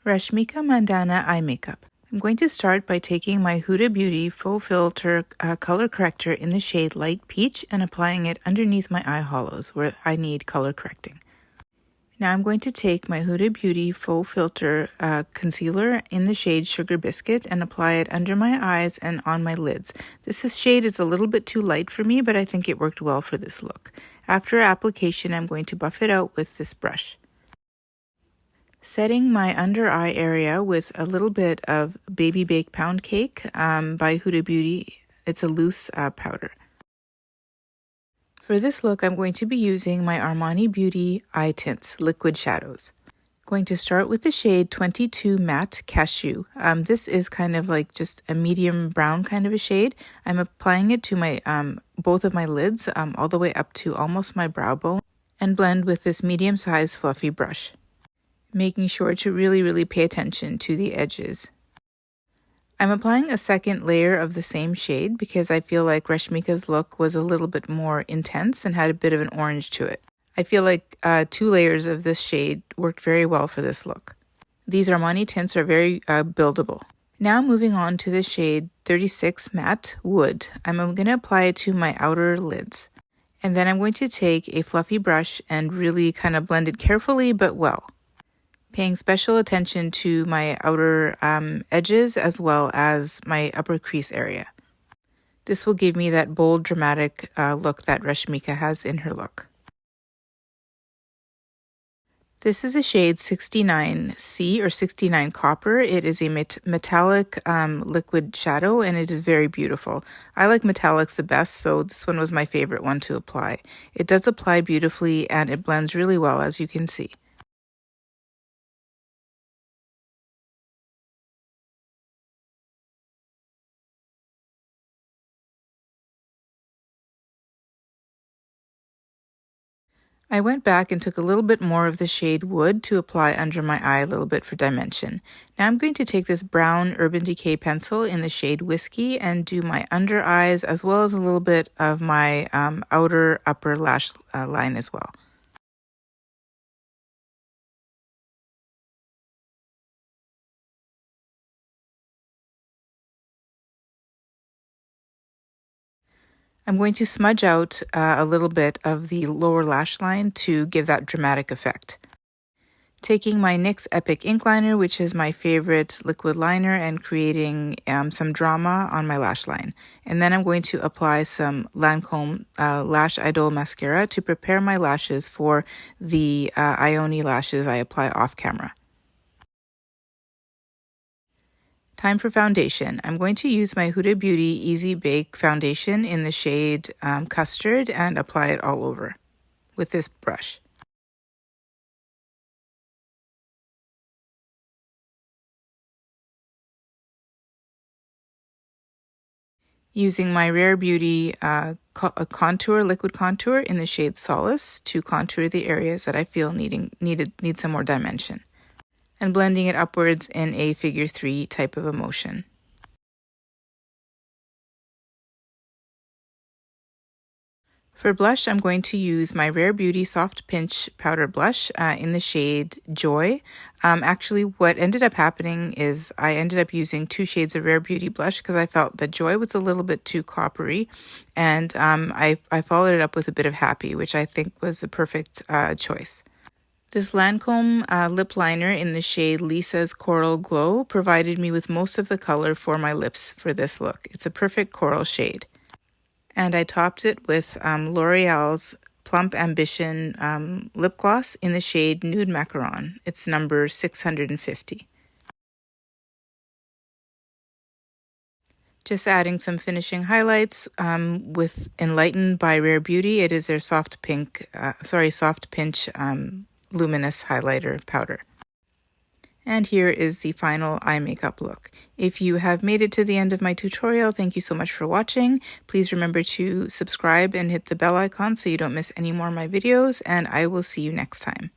Rashmika Mandanna Eye Makeup. I'm going to start by taking my Huda Beauty Faux Filter Color Corrector in the shade Light Peach and applying it underneath my eye hollows where I need color correcting. Now I'm going to take my Huda Beauty Faux Filter Concealer in the shade Sugar Biscuit and apply it under my eyes and on my lids. This shade is a little bit too light for me, but I think it worked well for this look. After application, I'm going to buff it out with this brush. Setting my under eye area with a little bit of Baby Bake Pound Cake by Huda Beauty. It's a loose powder. For this look, I'm going to be using my Armani Beauty Eye Tints Liquid Shadows. Going to start with the shade 22 Matte Cashew. This is kind of like just a medium brown kind of a shade. I'm applying it to my both of my lids all the way up to almost my brow bone and blend with this medium-sized fluffy brush, making sure to really pay attention to the edges. I'm applying a second layer of the same shade because I feel like Rashmika's look was a little bit more intense and had a bit of an orange to it. I feel like 2 layers of this shade worked very well for this look. These Armani tints are very buildable. Now moving on to the shade 36 Matte Wood. I'm going to apply it to my outer lids. And then I'm going to take a fluffy brush and really kind of blend it carefully but well, paying special attention to my outer edges as well as my upper crease area. This will give me that bold, dramatic look that Rashmika has in her look. This is a shade 69C or 69 Copper. It is a metallic liquid shadow and it is very beautiful. I like metallics the best, so this one was my favorite one to apply. It does apply beautifully and it blends really well, as you can see. I went back and took a little bit more of the shade Wood to apply under my eye a little bit for dimension. Now I'm going to take this brown Urban Decay pencil in the shade Whiskey and do my under eyes as well as a little bit of my outer upper lash line as well. I'm going to smudge out a little bit of the lower lash line to give that dramatic effect. Taking my NYX Epic Ink Liner, which is my favorite liquid liner, and creating some drama on my lash line. And then I'm going to apply some Lancome Lash Idol Mascara to prepare my lashes for the Ioni lashes I apply off camera. Time for foundation. I'm going to use my Huda Beauty Easy Bake Foundation in the shade Custard and apply it all over with this brush. Using my Rare Beauty liquid contour in the shade Solace to contour the areas that I feel need some more dimension, and blending it upwards in a figure 3 type of a motion. For blush, I'm going to use my Rare Beauty Soft Pinch Powder Blush in the shade Joy. Actually, what ended up happening is I ended up using 2 shades of Rare Beauty blush because I felt that Joy was a little bit too coppery, and I followed it up with a bit of Happy, which I think was the perfect choice. This Lancome lip liner in the shade Lisa's Coral Glow provided me with most of the color for my lips for this look. It's a perfect coral shade. And I topped it with L'Oreal's Plump Ambition lip gloss in the shade Nude Macaron. It's number 650. Just adding some finishing highlights with Enlightened by Rare Beauty. It is their soft pinch luminous highlighter powder. And here is the final eye makeup look. If you have made it to the end of my tutorial, thank you so much for watching. Please remember to subscribe and hit the bell icon so you don't miss any more of my videos, and I will see you next time.